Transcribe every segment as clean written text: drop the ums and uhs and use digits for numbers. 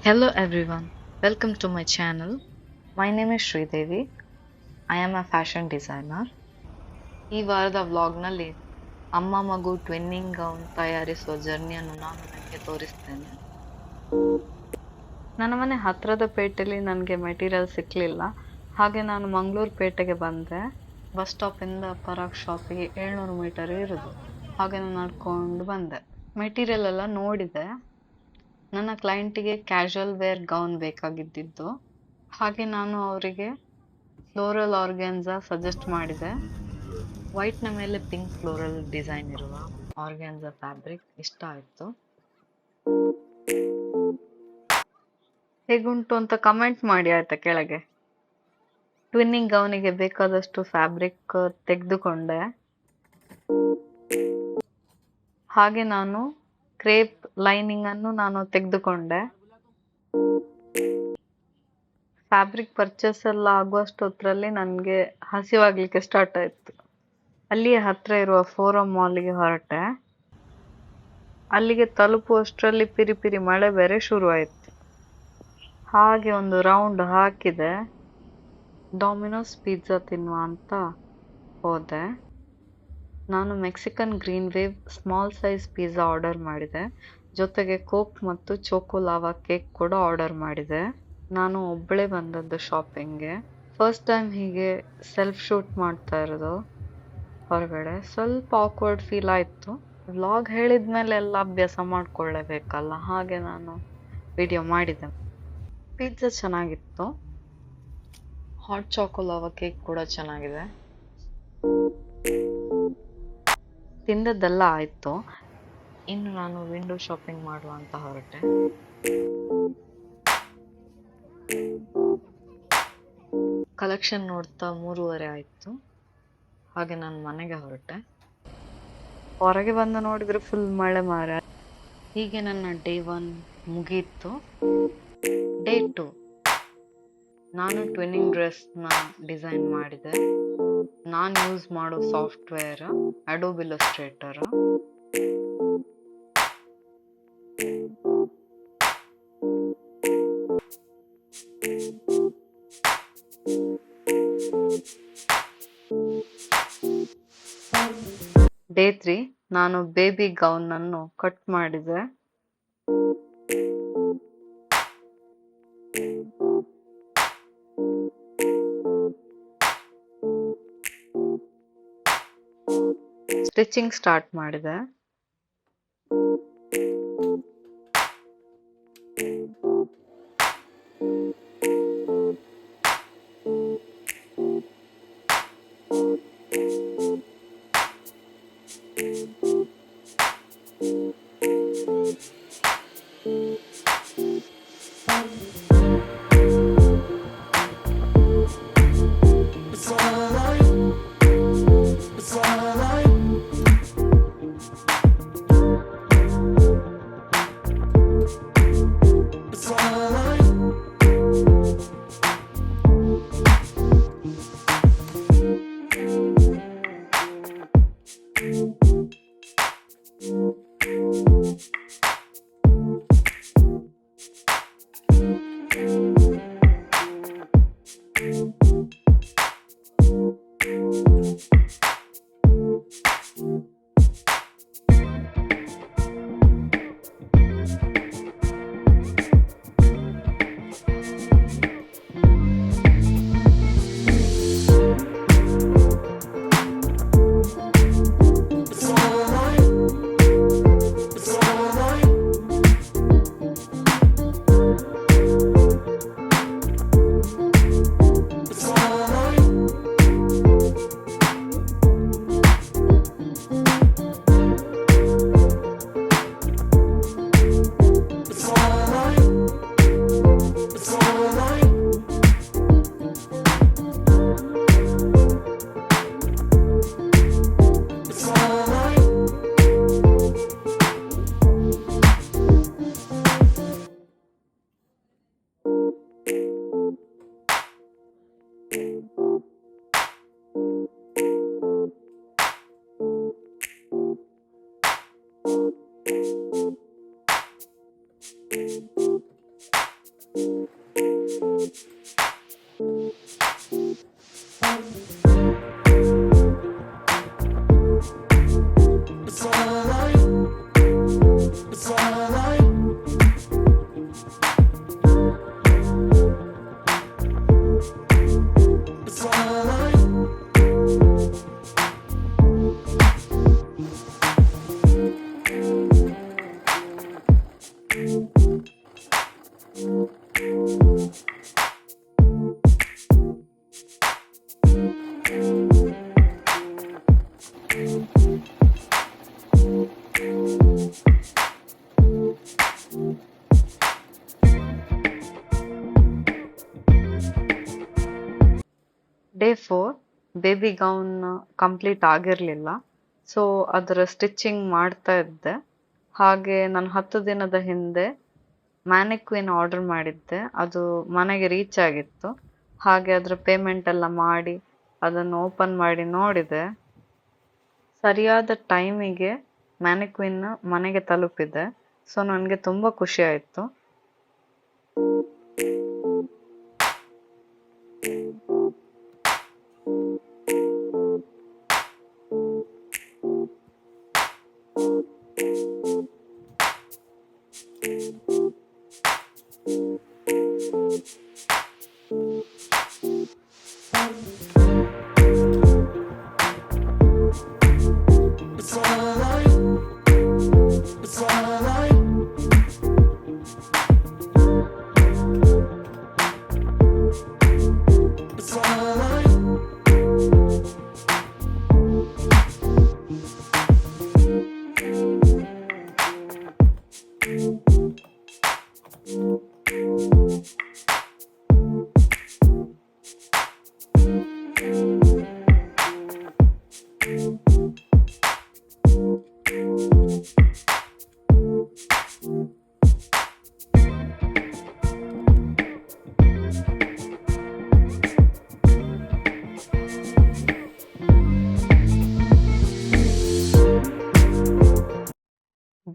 Hello everyone, welcome to my channel. My name is Sridevi. I am a fashion designer. ಈ ವಾರದ ವ್ಲಾಗ್ನಲ್ಲಿ ಅಮ್ಮ ಮಗು twinning gown ತಯಾರಿಸುವ ಜರ್ನಿಯನ್ನು ನಾನು ನಿಮಗೆ ತೋರಿಸ್ತೇನೆ. ನನ್ನ ಮನೆ ಹತ್ರದ ಪೇಟೆಯಲ್ಲಿ ನನಗೆ ಮೆಟೀರಿಯಲ್ ಸಿಕ್ಕಲಿಲ್ಲ, ಹಾಗೆ ನಾನು ಮಂಗಳೂರು ಪೇಟೆಗೆ ಬಂದೆ. ಬಸ್ ಸ್ಟಾಪಿಂದ ಪರಾಗ್ ಶಾಪಿಗೆ 700 ಮೀಟರ್ ಇರೋದು, ಹಾಗೆ ನಾನು ನಡ್ಕೊಂಡು ಬಂದೆ. ಮೆಟೀರಿಯಲ್ ಎಲ್ಲ ನೋಡಿದೆ. ನನ್ನ ಕ್ಲೈಂಟಿಗೆ ಕ್ಯಾಶುವಲ್ ವೇರ್ ಗೌನ್ ಬೇಕಾಗಿದ್ದಿದ್ದು, ಹಾಗೆ ನಾನು ಅವರಿಗೆ ಫ್ಲೋರಲ್ ಆರ್ಗ್ಯಾನ್ಸಾ ಸಜೆಸ್ಟ್ ಮಾಡಿದೆ. ವೈಟ್ನ ಮೇಲೆ ಪಿಂಕ್ ಫ್ಲೋರಲ್ ಡಿಸೈನ್ ಇರುವ ಆರ್ಗ್ಯಾನ್ಸಾ ಫ್ಯಾಬ್ರಿಕ್ ಇಷ್ಟ ಆಯಿತು. ಹೇಗುಂಟು ಅಂತ ಕಮೆಂಟ್ ಮಾಡಿ ಆಯ್ತಾ ಕೆಳಗೆ. ಟ್ವಿನ್ನಿಂಗ್ ಗೌನಿಗೆ ಬೇಕಾದಷ್ಟು ಫ್ಯಾಬ್ರಿಕ್ ತೆಗೆದುಕೊಂಡೆ. ಹಾಗೆ ನಾನು ಕ್ರೇಪ್ ಲೈನಿಂಗ್ ಅನ್ನು ನಾನು ತೆಗೆದುಕೊಂಡೆ. ಫ್ಯಾಬ್ರಿಕ್ ಪರ್ಚೇಸ್ ಎಲ್ಲ ಆಗುವಷ್ಟೊತ್ತರಲ್ಲಿ ನನಗೆ ಹಸಿವಾಗ್ಲಿಕ್ಕೆ ಸ್ಟಾರ್ಟ್ ಆಯಿತು. ಅಲ್ಲಿಯೇ ಹತ್ರ ಇರುವ ಫೋರಂ ಮಾಲಿಗೆ ಹೊರಟೆ. ಅಲ್ಲಿಗೆ ತಲುಪುವಷ್ಟರಲ್ಲಿ ಪಿರಿ ಮಳೆ ಬೇರೆ ಶುರುವಾಯಿತು. ಹಾಗೆ ಒಂದು ರೌಂಡ್ ಹಾಕಿದೆ. ಡಾಮಿನೋಸ್ ಪಿಜ್ಜಾ ತಿನ್ನುವ ಅಂತ ಹೋದೆ. ನಾನು Mexican green wave small size pizza order ಮಾಡಿದೆ. ಜೊತೆಗೆ ಕೋಕ್ ಮತ್ತು ಚೋಕೋ ಲಾವಾ ಕೇಕ್ ಕೂಡ ಆರ್ಡರ್ ಮಾಡಿದೆ. ನಾನು ಒಬ್ಬಳೇ ಬಂದದ್ದು ಶಾಪಿಂಗ್ಗೆ. ಫಸ್ಟ್ ಟೈಮ್ ಹೀಗೆ ಸೆಲ್ಫ್ ಶೂಟ್ ಮಾಡ್ತಾ ಇರೋದು ಹೊರಗಡೆ. ಸ್ವಲ್ಪ ಆಕ್ವರ್ಡ್ ಫೀಲ್ ಆಯಿತು. ವ್ಲಾಗ್ ಹೇಳಿದ್ಮೇಲೆ ಎಲ್ಲ ಅಭ್ಯಾಸ ಮಾಡ್ಕೊಳ್ಳೇಬೇಕಲ್ಲ, ಹಾಗೆ ನಾನು ವಿಡಿಯೋ ಮಾಡಿದೆ. ಪಿಜ್ಜಾ ಚೆನ್ನಾಗಿತ್ತು. ಹಾಟ್ ಚಾಕೋ ಲಾವಾ ಕೇಕ್ ಕೂಡ ಚೆನ್ನಾಗಿದೆ. ತಿಂದದ್ದೆಲ್ಲ ಆಯಿತು. ಇನ್ನು ನಾನು ವಿಂಡೋ ಶಾಪಿಂಗ್ ಮಾಡುವ ಅಂತ ಹೊರಟೆ. ಕಲೆಕ್ಷನ್ ನೋಡ್ತಾ 3:30 ಆಯಿತು. ಹಾಗೆ ನಾನು ಮನೆಗೆ ಹೊರಟೆ. ಹೊರಗೆ ಬಂದು ನೋಡಿದ್ರೆ ಫುಲ್ ಮಳೆ ಮಾರ. ಹೀಗೆ ನನ್ನ ಡೇ 1 ಮುಗೀತು. ಡೇ 2 ನಾನು ಟ್ವಿನ್ನಿಂಗ್ ಡ್ರೆಸ್ನ ಡಿಸೈನ್ ಮಾಡಿದೆ. ನಾನು ಯೂಸ್ ಮಾಡೋ ಸಾಫ್ಟ್ವೇರ್ ಅಡೋಬ್ ಇಲ್ಲಸ್ಟ್ರೇಟರ್. ಡೇ 3 ನಾನು ಬೇಬಿ ಗೌನ್ ಅನ್ನು ಕಟ್ ಮಾಡಿದೆ. ಸ್ಟಿಚಿಂಗ್ ಸ್ಟಾರ್ಟ್ ಮಾಡಿದೆ. ಬೇಬಿ ಗೌನ್ ಕಂಪ್ಲೀಟ್ ಆಗಿರಲಿಲ್ಲ. ಸೊ ಅದರ ಸ್ಟಿಚಿಂಗ್ ಮಾಡ್ತಾ ಇದ್ದೆ. ಹಾಗೆ ನಾನು 10 ದಿನದ ಹಿಂದೆ ಮ್ಯಾನಿಕ್ವಿನ್ ಆರ್ಡರ್ ಮಾಡಿದ್ದೆ. ಅದು ಮನೆಗೆ ರೀಚ್ ಆಗಿತ್ತು. ಹಾಗೆ ಅದರ ಪೇಮೆಂಟ್ ಎಲ್ಲ ಮಾಡಿ ಅದನ್ನು ಓಪನ್ ಮಾಡಿ ನೋಡಿದೆ. ಸರಿಯಾದ ಟೈಮಿಗೆ ಮ್ಯಾನಿಕ್ವಿನ್ ಮನೆಗೆ ತಲುಪಿದೆ. ಸೊ ನನಗೆ ತುಂಬ ಖುಷಿ ಆಯಿತು.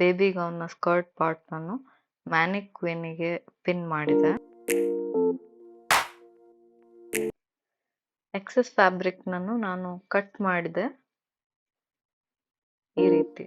ಬೇಬಿ ಗೌನ್ನ ಸ್ಕರ್ಟ್ ಪಾರ್ಟ್ ನಾನು ಮ್ಯಾನಿಕ್ವಿನ್ನಿಗೆ ಪಿನ್ ಮಾಡಿದೆ. ಎಕ್ಸೆಸ್ ಫ್ಯಾಬ್ರಿಕ್ ನಾನು ಕಟ್ ಮಾಡಿದೆ ಈ ರೀತಿ.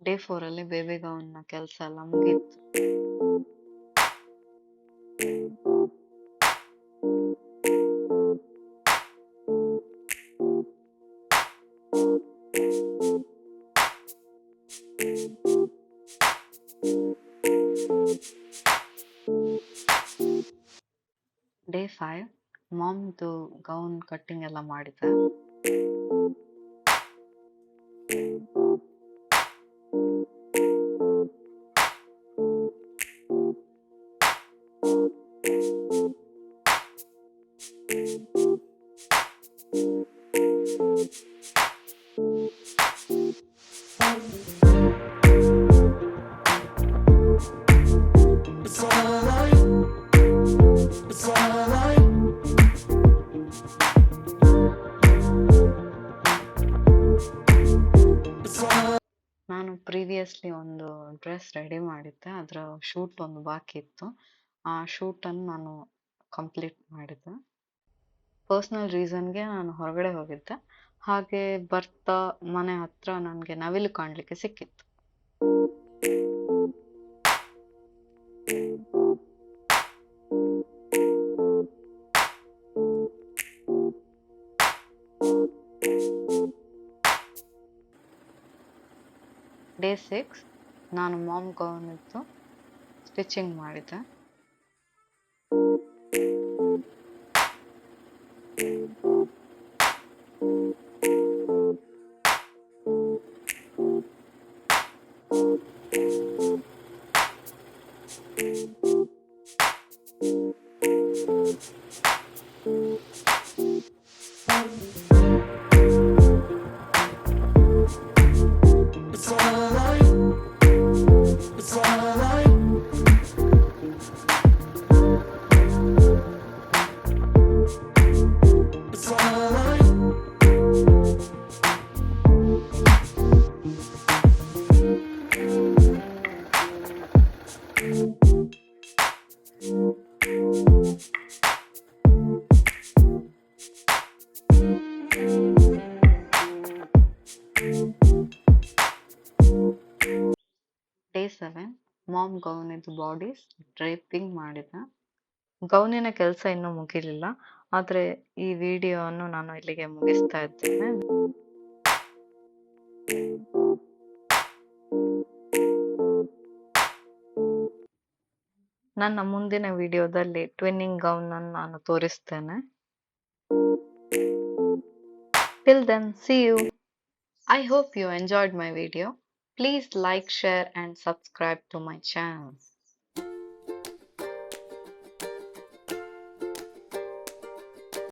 ಡೇ 4 ಅಲ್ಲಿ ಬೇಬಿ ಗೌನ್ ಕೆಲಸ ಎಲ್ಲ ಮುಗೀತು. ಡೇ 5 ಮಾಮ್ದು ಗೌನ್ ಕಟ್ಟಿಂಗ್ ಎಲ್ಲ ಮಾಡಿದೆ. ನಾನು ಪ್ರೀವಿಯಸ್ಲಿ ಒಂದು ಡ್ರೆಸ್ ರೆಡಿ ಮಾಡಿದ್ದೆ, ಅದರ ಶೂಟ್ ಒಂದು ಬಾಕಿ ಇತ್ತು. ಆ ಶೂಟನ್ನು ನಾನು ಕಂಪ್ಲೀಟ್ ಮಾಡಿದ್ದೆ. ಪರ್ಸ್ನಲ್ ರೀಸನ್ಗೆ ನಾನು ಹೊರಗಡೆ ಹೋಗಿದ್ದೆ. ಹಾಗೆ ಬರ್ತಾ ಮನೆ ಹತ್ರ ನನಗೆ ನವಿಲು ಕಾಣಲಿಕ್ಕೆ ಸಿಕ್ಕಿತ್ತು. ಡೇ 6 ನಾನು ಮಾಮ್ ಗೌನ್ ಇತ್ತು ಸ್ಟಿಚಿಂಗ್ ಮಾಡಿದ್ದೆ. ಡೇ 7 ಮಾಮ್ ಗೌನಿದ್ದು ಬಾಡೀಸ್ ಡ್ರೇಪಿಂಗ್ ಮಾಡಿದೆ. ಗೌನಿನ ಕೆಲಸ ಇನ್ನೂ ಮುಗಿಲಿಲ್ಲ, ಆದರೆ ಈ ವಿಡಿಯೋವನ್ನು ನಾನು ಇಲ್ಲಿಗೆ ಮುಗಿಸ್ತಾ ಇದ್ದೇನೆ. ನನ್ನ ಮುಂದಿನ ವಿಡಿಯೋದಲ್ಲಿ ಟ್ವಿನ್ನಿಂಗ್ ಗೌನ್ ಅನ್ನು ನಾನು ತೋರಿಸ್ತೇನೆ. Till then, see you. I hope you enjoyed my video. Please like, share and subscribe to my channel.